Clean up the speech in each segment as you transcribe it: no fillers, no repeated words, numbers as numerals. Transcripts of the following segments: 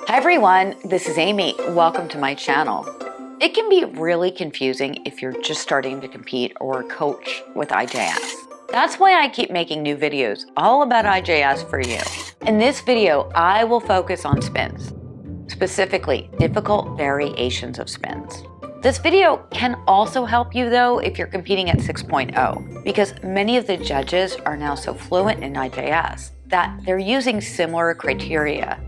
Hi everyone, this is Amy. Welcome to my channel. It can be really confusing if you're just starting to compete or coach with IJS. That's why I keep making new videos all about IJS for you. In this video, I will focus on spins, specifically difficult variations of spins. This video can also help you though if you're competing at 6.0, because many of the judges are now so fluent in IJS that they're using similar criteria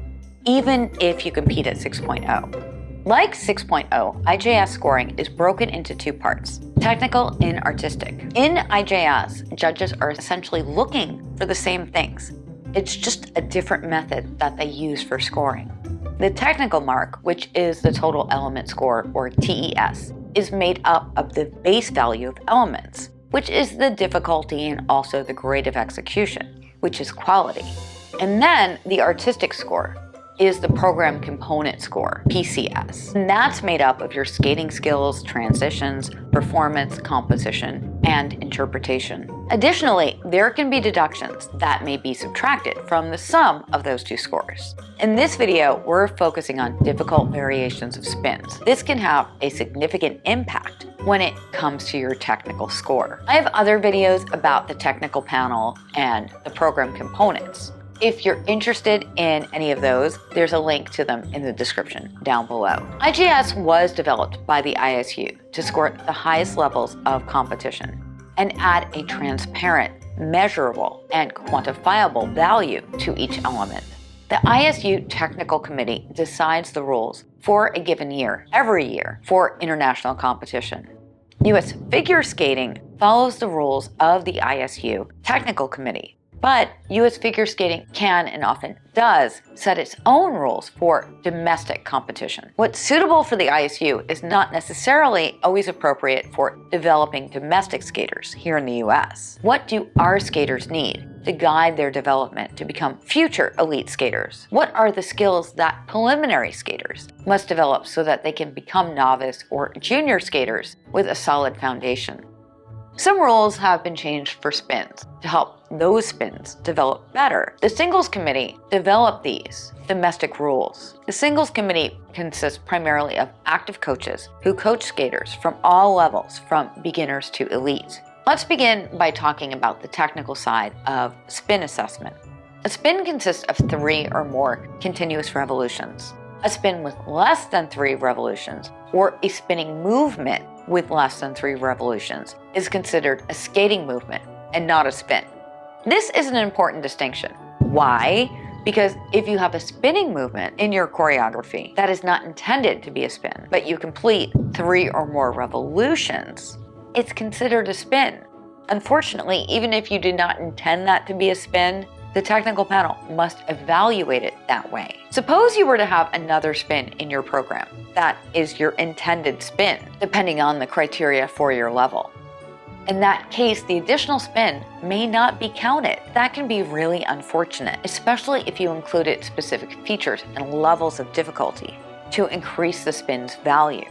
even if you compete at 6.0. Like 6.0, IJS scoring is broken into two parts, technical and artistic. In IJS, judges are essentially looking for the same things. It's just a different method that they use for scoring. The technical mark, which is the total element score, or TES, is made up of the base value of elements, which is the difficulty and also the grade of execution, which is quality. And then the artistic score is the program component score, PCS. And that's made up of your skating skills, transitions, performance, composition, and interpretation. Additionally, there can be deductions that may be subtracted from the sum of those two scores. In this video, we're focusing on difficult variations of spins. This can have a significant impact when it comes to your technical score. I have other videos about the technical panel and the program components. If you're interested in any of those, there's a link to them in the description down below. IJS was developed by the ISU to score the highest levels of competition and add a transparent, measurable, and quantifiable value to each element. The ISU Technical Committee decides the rules for a given year, every year, for international competition. US Figure Skating follows the rules of the ISU Technical Committee. But US figure skating can and often does set its own rules for domestic competition. What's suitable for the ISU is not necessarily always appropriate for developing domestic skaters here in the US. What do our skaters need to guide their development to become future elite skaters? What are the skills that preliminary skaters must develop so that they can become novice or junior skaters with a solid foundation? Some rules have been changed for spins to help those spins develop better. The Singles Committee developed these domestic rules. The Singles Committee consists primarily of active coaches who coach skaters from all levels, from beginners to elite. Let's begin by talking about the technical side of spin assessment. A spin consists of 3 or more continuous revolutions. A spin with less than 3 revolutions, or a spinning movement with less than 3 revolutions, is considered a skating movement and not a spin. This is an important distinction. Why? Because if you have a spinning movement in your choreography that is not intended to be a spin, but you complete 3 or more revolutions, it's considered a spin. Unfortunately, even if you did not intend that to be a spin, the technical panel must evaluate it that way. Suppose you were to have another spin in your program that is your intended spin, depending on the criteria for your level. In that case, the additional spin may not be counted. That can be really unfortunate, especially if you included specific features and levels of difficulty to increase the spin's value.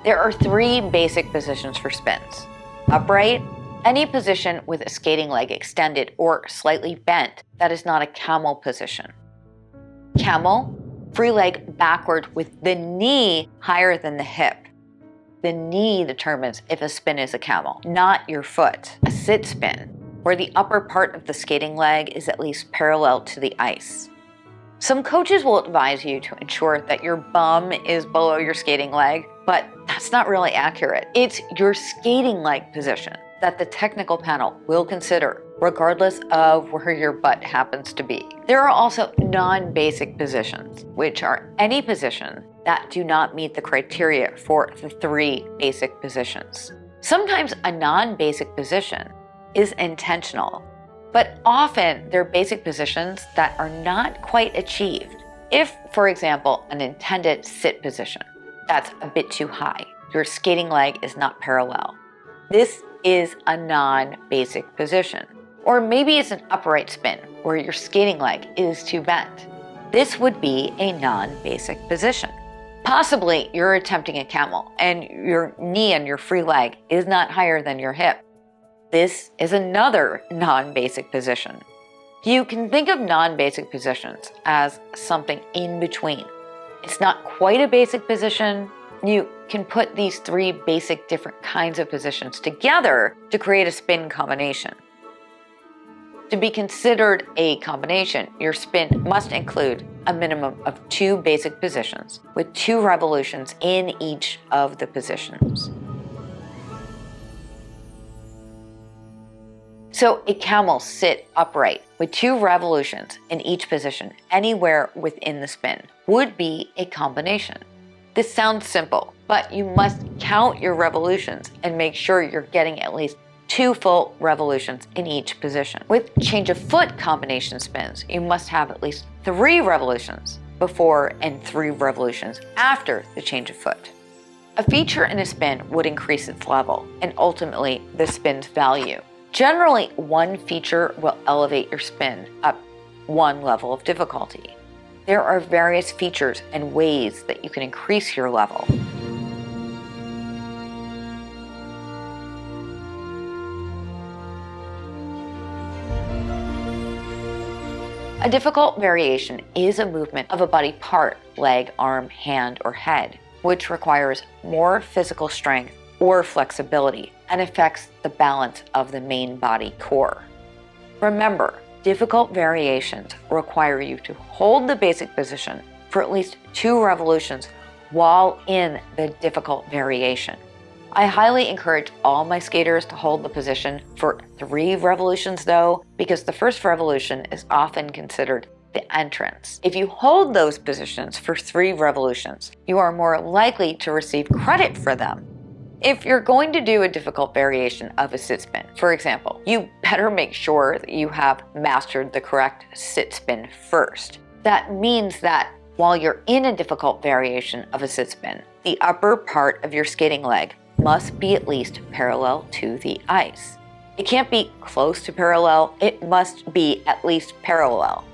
There are 3 basic positions for spins. Upright, any position with a skating leg extended or slightly bent that is not a camel position. Camel, free leg backward with the knee higher than the hip. The knee determines if a spin is a camel, not your foot. A sit spin, where the upper part of the skating leg is at least parallel to the ice. Some coaches will advise you to ensure that your bum is below your skating leg, but that's not really accurate. It's your skating leg position that the technical panel will consider, regardless of where your butt happens to be. There are also non-basic positions, which are any position that do not meet the criteria for the 3 basic positions. Sometimes a non-basic position is intentional, but often they're basic positions that are not quite achieved. If, for example, an intended sit position, that's a bit too high, your skating leg is not parallel. This is a non-basic position. Or maybe it's an upright spin where your skating leg is too bent. This would be a non-basic position. Possibly you're attempting a camel and your knee and your free leg is not higher than your hip. This is another non-basic position. You can think of non-basic positions as something in between. It's not quite a basic position. You can put these three basic different kinds of positions together to create a spin combination. To be considered a combination, your spin must include a minimum of 2 basic positions with 2 revolutions in each of the positions. So a camel sit upright with 2 revolutions in each position anywhere within the spin would be a combination. This sounds simple, but you must count your revolutions and make sure you're getting at least 2 full revolutions in each position. With change of foot combination spins, you must have at least 3 revolutions before and 3 revolutions after the change of foot. A feature in a spin would increase its level and ultimately the spin's value. Generally, one feature will elevate your spin up 1 level of difficulty. There are various features and ways that you can increase your level. A difficult variation is a movement of a body part, leg, arm, hand, or head, which requires more physical strength or flexibility and affects the balance of the main body core. Remember, difficult variations require you to hold the basic position for at least 2 revolutions while in the difficult variation. I highly encourage all my skaters to hold the position for 3 revolutions though, because the first revolution is often considered the entrance. If you hold those positions for 3 revolutions, you are more likely to receive credit for them. If you're going to do a difficult variation of a sit spin, for example, you better make sure that you have mastered the correct sit spin first. That means that while you're in a difficult variation of a sit spin, the upper part of your skating leg must be at least parallel to the ice. It can't be close to parallel, it must be at least parallel.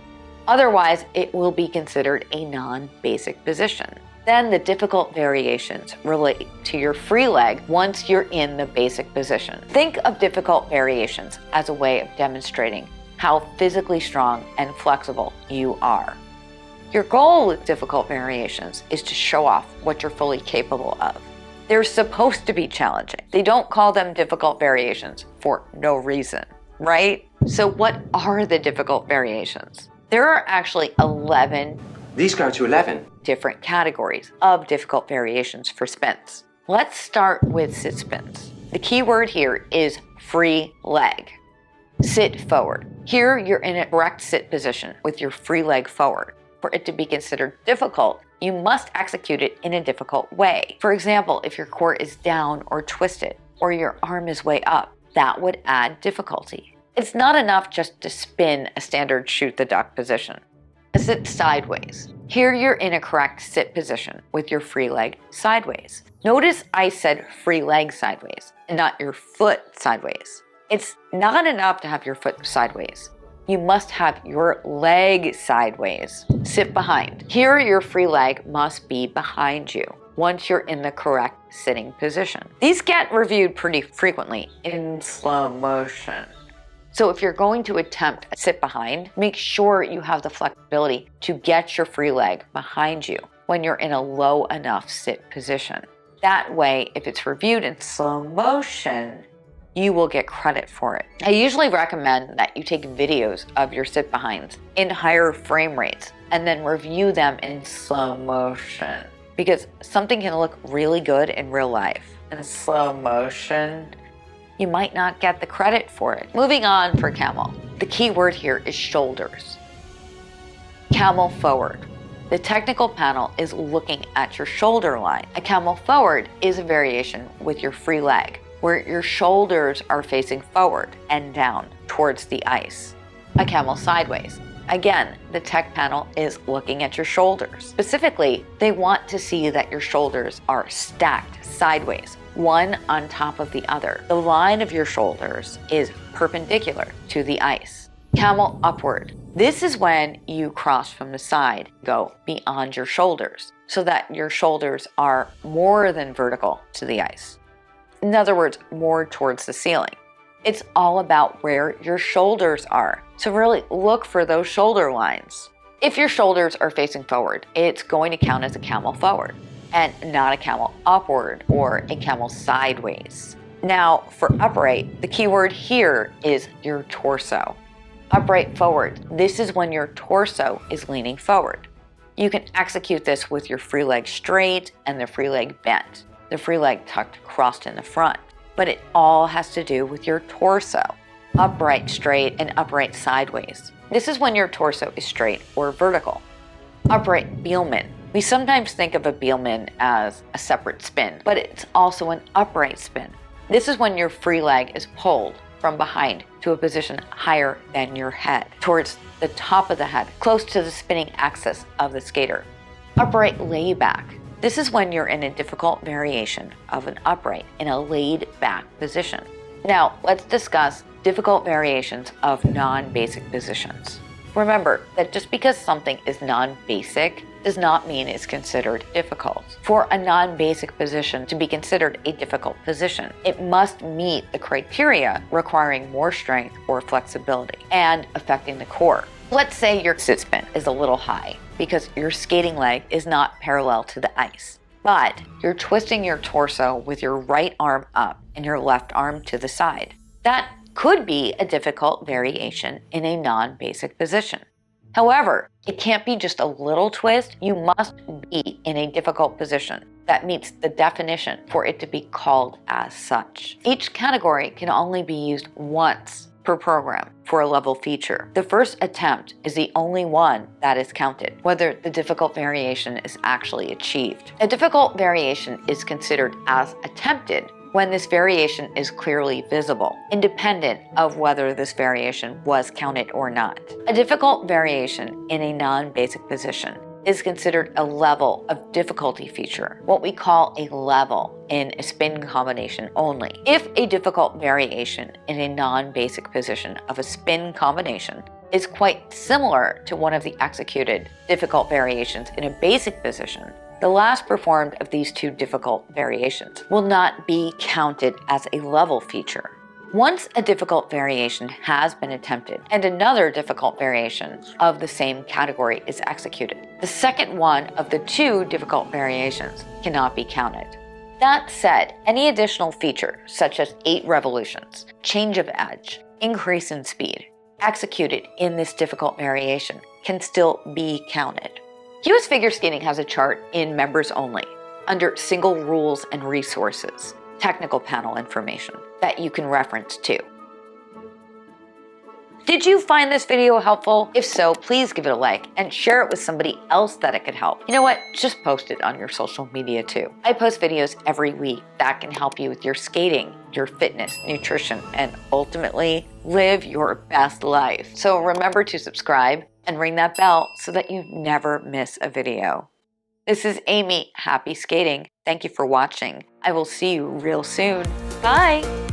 Otherwise, it will be considered a non-basic position. Then the difficult variations relate to your free leg once you're in the basic position. Think of difficult variations as a way of demonstrating how physically strong and flexible you are. Your goal with difficult variations is to show off what you're fully capable of. They're supposed to be challenging. They don't call them difficult variations for no reason, right? So what are the difficult variations? There are actually 11. These go to 11. Different categories of difficult variations for spins. Let's start with sit spins. The key word here is free leg. Sit forward. Here you're in a correct sit position with your free leg forward. For it to be considered difficult, you must execute it in a difficult way. For example, if your core is down or twisted, or your arm is way up, that would add difficulty. It's not enough just to spin a standard shoot the duck position. Sit sideways. Here you're in a correct sit position with your free leg sideways. Notice I said free leg sideways and not your foot sideways. It's not enough to have your foot sideways. You must have your leg sideways. Sit behind. Here your free leg must be behind you once you're in the correct sitting position. These get reviewed pretty frequently in slow motion. So if you're going to attempt a sit behind, make sure you have the flexibility to get your free leg behind you when you're in a low enough sit position. That way, if it's reviewed in slow motion, you will get credit for it. I usually recommend that you take videos of your sit behinds in higher frame rates and then review them in slow motion, because something can look really good in real life. In slow motion, you might not get the credit for it. Moving on for camel. The key word here is shoulders. Camel forward. The technical panel is looking at your shoulder line. A camel forward is a variation with your free leg, where your shoulders are facing forward and down towards the ice. A camel sideways. Again, the tech panel is looking at your shoulders. Specifically, they want to see that your shoulders are stacked sideways, one on top of the other. The line of your shoulders is perpendicular to the ice. Camel upward. This is when you cross from the side, go beyond your shoulders, so that your shoulders are more than vertical to the ice. In other words, more towards the ceiling. It's all about where your shoulders are. So really look for those shoulder lines. If your shoulders are facing forward, it's going to count as a camel forward and not a camel upward or a camel sideways. Now for upright, the key word here is your torso. Upright forward, this is when your torso is leaning forward. You can execute this with your free leg straight and the free leg bent, the free leg tucked across in the front, but it all has to do with your torso. Upright straight and upright sideways. This is when your torso is straight or vertical. Upright Biellmann. We sometimes think of a Biellmann as a separate spin, but it's also an upright spin. This is when your free leg is pulled from behind to a position higher than your head, towards the top of the head, close to the spinning axis of the skater. Upright layback. This is when you're in a difficult variation of an upright in a laid back position. Now, let's discuss difficult variations of non-basic positions. Remember that just because something is non-basic does not mean it's considered difficult. For a non-basic position to be considered a difficult position, it must meet the criteria requiring more strength or flexibility and affecting the core. Let's say your sit spin is a little high because your skating leg is not parallel to the ice, but you're twisting your torso with your right arm up and your left arm to the side. That could be a difficult variation in a non-basic position. However, it can't be just a little twist. You must be in a difficult position that meets the definition for it to be called as such. Each category can only be used once per program for a level feature. The first attempt is the only one that is counted, whether the difficult variation is actually achieved. A difficult variation is considered as attempted when this variation is clearly visible, independent of whether this variation was counted or not. A difficult variation in a non-basic position is considered a level of difficulty feature, what we call a level in a spin combination only. If a difficult variation in a non-basic position of a spin combination is quite similar to one of the executed difficult variations in a basic position, the last performed of these two difficult variations will not be counted as a level feature. Once a difficult variation has been attempted and another difficult variation of the same category is executed, the second one of the two difficult variations cannot be counted. That said, any additional feature, such as 8 revolutions, change of edge, increase in speed, executed in this difficult variation can still be counted. US Figure Skating has a chart in Members Only under Single Rules and Resources, Technical Panel Information that you can reference to. Did you find this video helpful? If so, please give it a like and share it with somebody else that it could help. You know what? Just post it on your social media too. I post videos every week that can help you with your skating, your fitness, nutrition, and ultimately live your best life. So remember to subscribe and ring that bell so that you never miss a video. This is Amy. Happy skating. Thank you for watching. I will see you real soon. Bye.